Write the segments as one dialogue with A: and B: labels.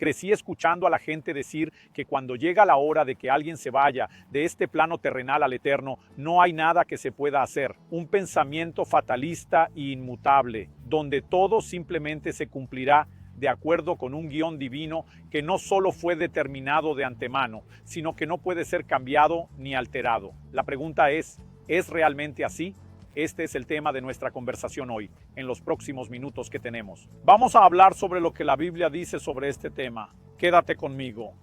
A: Crecí escuchando a la gente decir que cuando llega la hora de que alguien se vaya de este plano terrenal al eterno, no hay nada que se pueda hacer. Un pensamiento fatalista e inmutable, donde todo simplemente se cumplirá de acuerdo con un guión divino que no solo fue determinado de antemano, sino que no puede ser cambiado ni alterado. La pregunta ¿es realmente así? Este es el tema de nuestra conversación hoy, en los próximos minutos que tenemos. Vamos a hablar sobre lo que la Biblia dice sobre este tema. Quédate conmigo.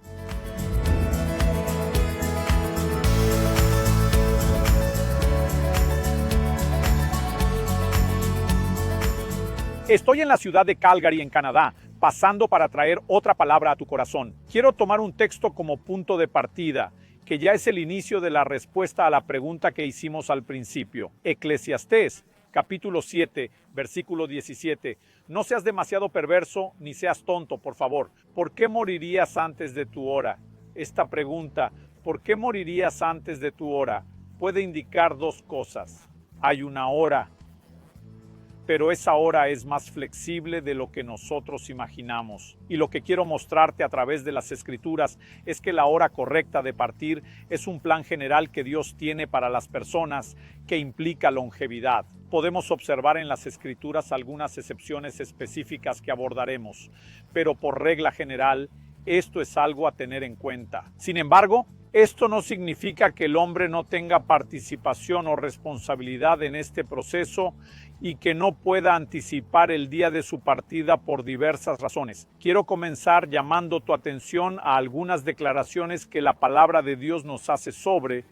A: Estoy en la ciudad de Calgary, en Canadá, pasando para traer otra palabra a tu corazón. Quiero tomar un texto como punto de partida, que ya es el inicio de la respuesta a la pregunta que hicimos al principio. Eclesiastés, capítulo 7, versículo 17. No seas demasiado perverso ni seas tonto, por favor. ¿Por qué morirías antes de tu hora? Esta pregunta, ¿por qué morirías antes de tu hora?, puede indicar dos cosas. Hay una hora, pero esa hora es más flexible de lo que nosotros imaginamos. Y lo que quiero mostrarte a través de las Escrituras es que la hora correcta de partir es un plan general que Dios tiene para las personas que implica longevidad. Podemos observar en las Escrituras algunas excepciones específicas que abordaremos, pero por regla general, esto es algo a tener en cuenta. Sin embargo, esto no significa que el hombre no tenga participación o responsabilidad en este proceso y que no pueda anticipar el día de su partida por diversas razones. Quiero comenzar llamando tu atención a algunas declaraciones que la palabra de Dios nos hace sobre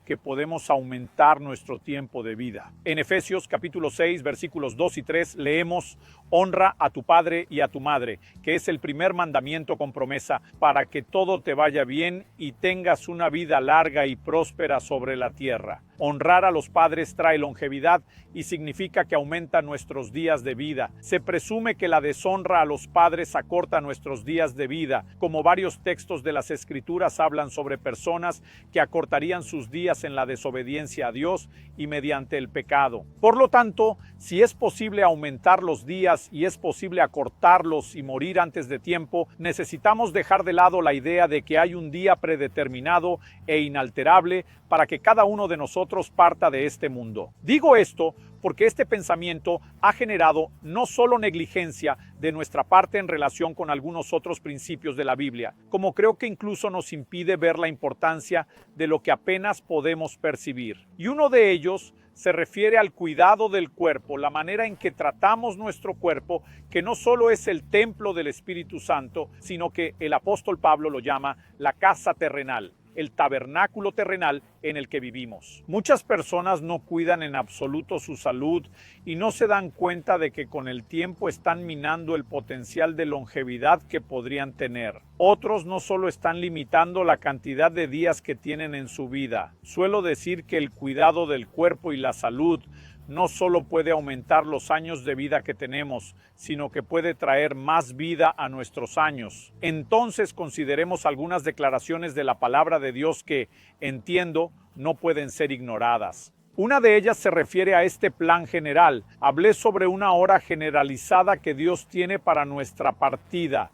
A: que podemos aumentar nuestro tiempo de vida. En Efesios capítulo 6, versículos 2 y 3 leemos: honra a tu padre y a tu madre, que es el primer mandamiento con promesa, para que todo te vaya bien y tengas una vida larga y próspera sobre la tierra. Honrar a los padres trae longevidad y significa que aumenta nuestros días de vida. Se presume que la deshonra a los padres acorta nuestros días de vida, como varios textos de las Escrituras hablan sobre personas que acortarían sus días en la desobediencia a Dios y mediante el pecado. Por lo tanto, si es posible aumentar los días y es posible acortarlos y morir antes de tiempo, necesitamos dejar de lado la idea de que hay un día predeterminado e inalterable para que cada uno de nosotros parta de este mundo. Digo esto porque este pensamiento ha generado no solo negligencia de nuestra parte en relación con algunos otros principios de la Biblia, como creo que incluso nos impide ver la importancia de lo que apenas podemos percibir. Y uno de ellos se refiere al cuidado del cuerpo, la manera en que tratamos nuestro cuerpo, que no solo es el templo del Espíritu Santo, sino que el apóstol Pablo lo llama la casa terrenal, el tabernáculo terrenal en el que vivimos. Muchas personas no cuidan en absoluto su salud y no se dan cuenta de que con el tiempo están minando el potencial de longevidad que podrían tener. Otros no solo están limitando la cantidad de días que tienen en su vida. Suelo decir que el cuidado del cuerpo y la salud no solo puede aumentar los años de vida que tenemos, sino que puede traer más vida a nuestros años. Entonces consideremos algunas declaraciones de la palabra de Dios que, entiendo, no pueden ser ignoradas. Una de ellas se refiere a este plan general. Hablé sobre una hora generalizada que Dios tiene para nuestra partida.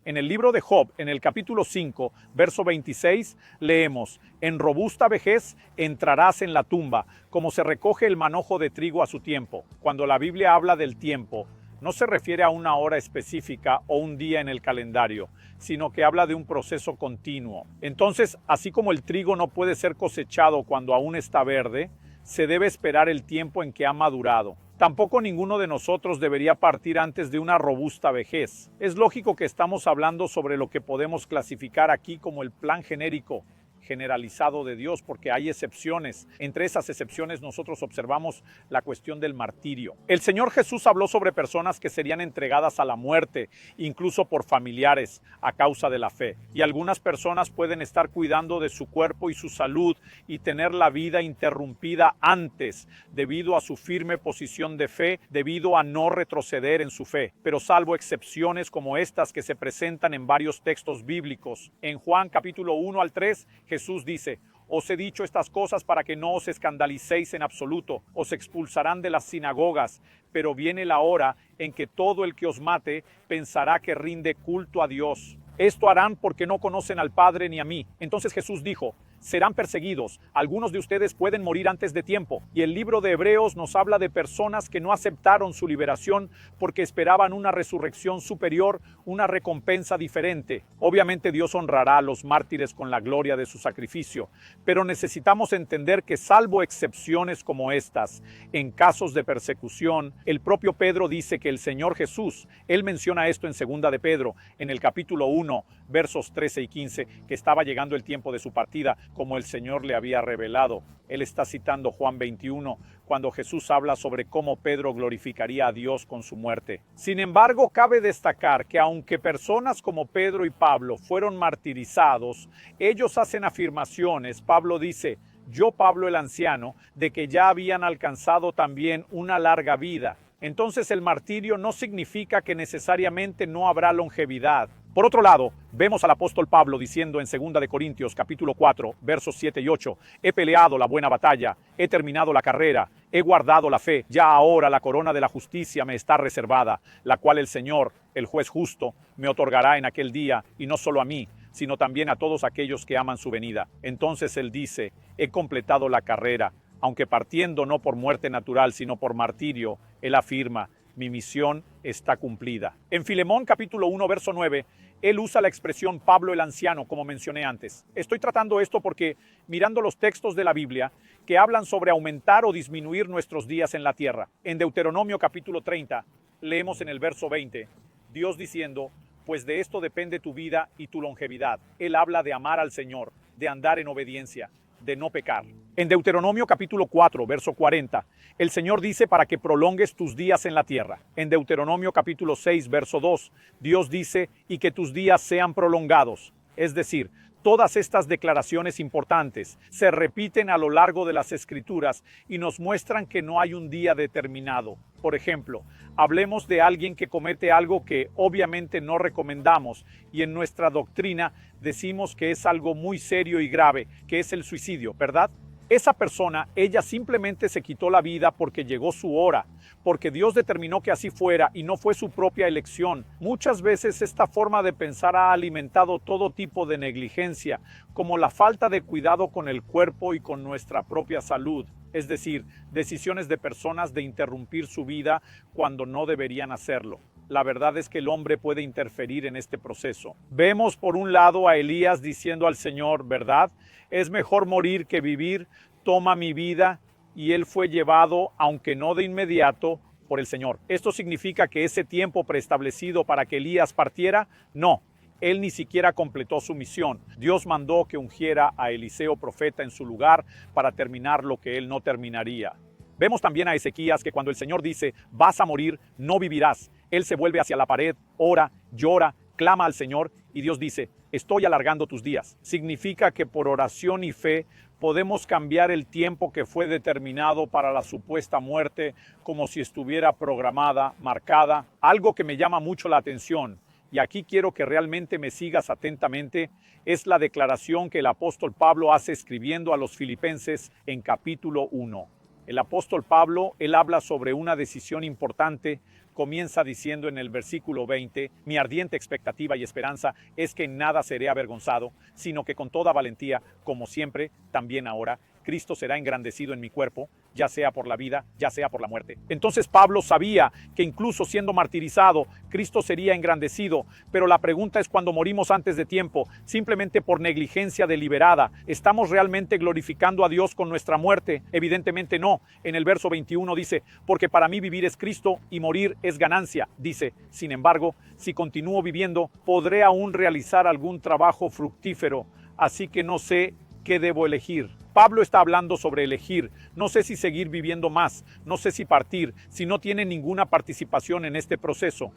A: En el libro de Job, en el capítulo 5, verso 26, leemos: en robusta vejez entrarás en la tumba, como se recoge el manojo de trigo a su tiempo. Cuando la Biblia habla del tiempo, no se refiere a una hora específica o un día en el calendario, sino que habla de un proceso continuo. Entonces, así como el trigo no puede ser cosechado cuando aún está verde, se debe esperar el tiempo en que ha madurado. Tampoco ninguno de nosotros debería partir antes de una robusta vejez. Es lógico que estamos hablando sobre lo que podemos clasificar aquí como el plan genérico, generalizado de Dios, porque hay excepciones. Entre esas excepciones nosotros observamos la cuestión del martirio. El Señor Jesús habló sobre personas que serían entregadas a la muerte, incluso por familiares, a causa de la fe. Y algunas personas pueden estar cuidando de su cuerpo y su salud y tener la vida interrumpida antes, debido a su firme posición de fe, debido a no retroceder en su fe. Pero salvo excepciones como estas que se presentan en varios textos bíblicos. En Juan capítulo 1 al 3, Jesús dice: os he dicho estas cosas para que no os escandalicéis en absoluto. Os expulsarán de las sinagogas, pero viene la hora en que todo el que os mate pensará que rinde culto a Dios. Esto harán porque no conocen al Padre ni a mí. Entonces Jesús dijo, serán perseguidos. Algunos de ustedes pueden morir antes de tiempo. Y el libro de Hebreos nos habla de personas que no aceptaron su liberación porque esperaban una resurrección superior, una recompensa diferente. Obviamente Dios honrará a los mártires con la gloria de su sacrificio, pero necesitamos entender que salvo excepciones como estas, en casos de persecución, el propio Pedro dice que el Señor Jesús, él menciona esto en 2 de Pedro, en el capítulo 1, versos 13 y 15, que estaba llegando el tiempo de su partida, como el Señor le había revelado. Él está citando Juan 21, cuando Jesús habla sobre cómo Pedro glorificaría a Dios con su muerte. Sin embargo, cabe destacar que aunque personas como Pedro y Pablo fueron martirizados, ellos hacen afirmaciones. Pablo dice, yo, Pablo el anciano, de que ya habían alcanzado también una larga vida. Entonces el martirio no significa que necesariamente no habrá longevidad. Por otro lado, vemos al apóstol Pablo diciendo en 2 de Corintios capítulo 4, versos 7 y 8, he peleado la buena batalla, he terminado la carrera, he guardado la fe, ya ahora la corona de la justicia me está reservada, la cual el Señor, el juez justo, me otorgará en aquel día, y no solo a mí, sino también a todos aquellos que aman su venida. Entonces él dice, he completado la carrera, aunque partiendo no por muerte natural, sino por martirio, él afirma, mi misión está cumplida. En Filemón capítulo 1, verso 9, él usa la expresión Pablo el anciano, como mencioné antes. Estoy tratando esto porque, mirando los textos de la Biblia, que hablan sobre aumentar o disminuir nuestros días en la tierra. En Deuteronomio capítulo 30, leemos en el verso 20, Dios diciendo, pues de esto depende tu vida y tu longevidad. Él habla de amar al Señor, de andar en obediencia, de no pecar. En Deuteronomio capítulo 4, verso 40, el Señor dice para que prolongues tus días en la tierra. En Deuteronomio capítulo 6, verso 2, Dios dice, y que tus días sean prolongados. Es decir, todas estas declaraciones importantes se repiten a lo largo de las Escrituras y nos muestran que no hay un día determinado. Por ejemplo, hablemos de alguien que comete algo que obviamente no recomendamos y en nuestra doctrina decimos que es algo muy serio y grave, que es el suicidio, ¿verdad? Esa persona, ella simplemente se quitó la vida porque llegó su hora, porque Dios determinó que así fuera y no fue su propia elección. Muchas veces esta forma de pensar ha alimentado todo tipo de negligencia, como la falta de cuidado con el cuerpo y con nuestra propia salud. Es decir, decisiones de personas de interrumpir su vida cuando no deberían hacerlo. La verdad es que el hombre puede interferir en este proceso. Vemos por un lado a Elías diciendo al Señor, ¿verdad? Es mejor morir que vivir, toma mi vida, y él fue llevado, aunque no de inmediato, por el Señor. ¿Esto significa que ese tiempo preestablecido para que Elías partiera? No. Él ni siquiera completó su misión. Dios mandó que ungiera a Eliseo profeta en su lugar para terminar lo que él no terminaría. Vemos también a Ezequías que cuando el Señor dice, vas a morir, no vivirás. Él se vuelve hacia la pared, ora, llora, clama al Señor y Dios dice, estoy alargando tus días. Significa que por oración y fe podemos cambiar el tiempo que fue determinado para la supuesta muerte como si estuviera programada, marcada. Algo que me llama mucho la atención, y aquí quiero que realmente me sigas atentamente, es la declaración que el apóstol Pablo hace escribiendo a los Filipenses en capítulo 1. El apóstol Pablo, él habla sobre una decisión importante. Comienza diciendo en el versículo 20, mi ardiente expectativa y esperanza es que en nada seré avergonzado, sino que con toda valentía, como siempre, también ahora, Cristo será engrandecido en mi cuerpo, ya sea por la vida, ya sea por la muerte. Entonces Pablo sabía que incluso siendo martirizado, Cristo sería engrandecido, pero la pregunta es cuando morimos antes de tiempo, simplemente por negligencia deliberada, ¿estamos realmente glorificando a Dios con nuestra muerte? Evidentemente no. En el verso 21 dice, porque para mí vivir es Cristo y morir es ganancia. Dice, sin embargo, si continúo viviendo, podré aún realizar algún trabajo fructífero, así que no sé qué debo elegir. Pablo está hablando sobre elegir. No sé si seguir viviendo más, no sé si partir, si no tiene ninguna participación en este proceso.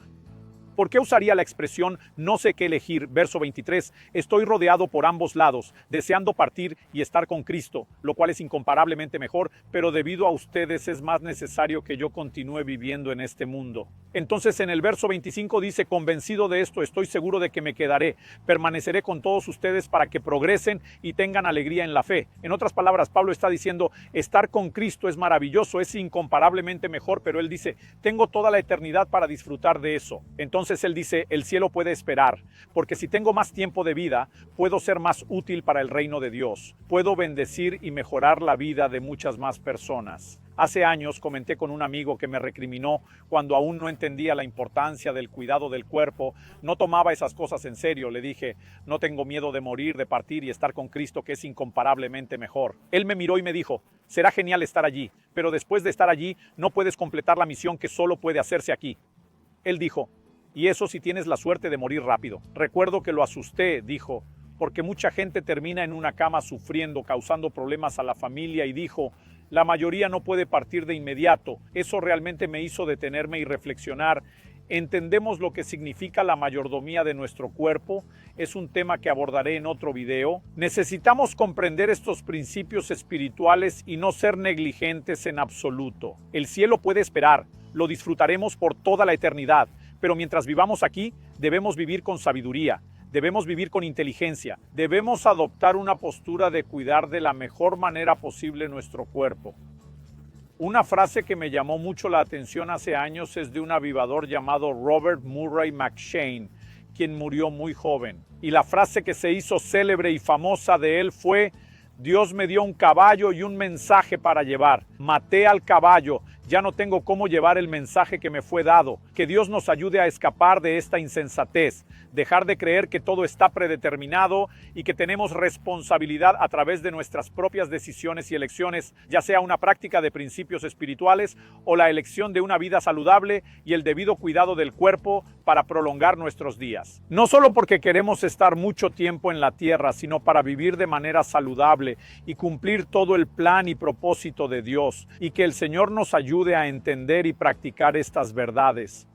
A: ¿Por qué usaría la expresión no sé qué elegir? Verso 23, estoy rodeado por ambos lados, deseando partir y estar con Cristo, lo cual es incomparablemente mejor, pero debido a ustedes es más necesario que yo continúe viviendo en este mundo. Entonces en el verso 25 dice, convencido de esto, estoy seguro de que me quedaré, permaneceré con todos ustedes para que progresen y tengan alegría en la fe. En otras palabras, Pablo está diciendo, estar con Cristo es maravilloso, es incomparablemente mejor, pero él dice, tengo toda la eternidad para disfrutar de eso. Entonces Entonces él dice, el cielo puede esperar, porque si tengo más tiempo de vida, puedo ser más útil para el reino de Dios. Puedo bendecir y mejorar la vida de muchas más personas. Hace años comenté con un amigo que me recriminó cuando aún no entendía la importancia del cuidado del cuerpo, no tomaba esas cosas en serio. Le dije, no tengo miedo de morir, de partir y estar con Cristo, que es incomparablemente mejor. Él me miró y me dijo, será genial estar allí, pero después de estar allí no puedes completar la misión que solo puede hacerse aquí. Él dijo, y eso si tienes la suerte de morir rápido. Recuerdo que lo asusté, dijo, porque mucha gente termina en una cama sufriendo, causando problemas a la familia, y dijo, la mayoría no puede partir de inmediato. Eso realmente me hizo detenerme y reflexionar. ¿Entendemos lo que significa la mayordomía de nuestro cuerpo? Es un tema que abordaré en otro video. Necesitamos comprender estos principios espirituales y no ser negligentes en absoluto. El cielo puede esperar, lo disfrutaremos por toda la eternidad, pero mientras vivamos aquí, debemos vivir con sabiduría. Debemos vivir con inteligencia, debemos adoptar una postura de cuidar de la mejor manera posible nuestro cuerpo. Una frase que me llamó mucho la atención hace años es de un avivador llamado Robert Murray McCheyne, quien murió muy joven. Y la frase que se hizo célebre y famosa de él fue, Dios me dio un caballo y un mensaje para llevar. Maté al caballo, ya no tengo cómo llevar el mensaje que me fue dado. Que Dios nos ayude a escapar de esta insensatez, dejar de creer que todo está predeterminado y que tenemos responsabilidad a través de nuestras propias decisiones y elecciones, ya sea una práctica de principios espirituales o la elección de una vida saludable y el debido cuidado del cuerpo para prolongar nuestros días. No solo porque queremos estar mucho tiempo en la tierra, sino para vivir de manera saludable y cumplir todo el plan y propósito de Dios, y que el Señor nos ayude a entender y practicar estas verdades.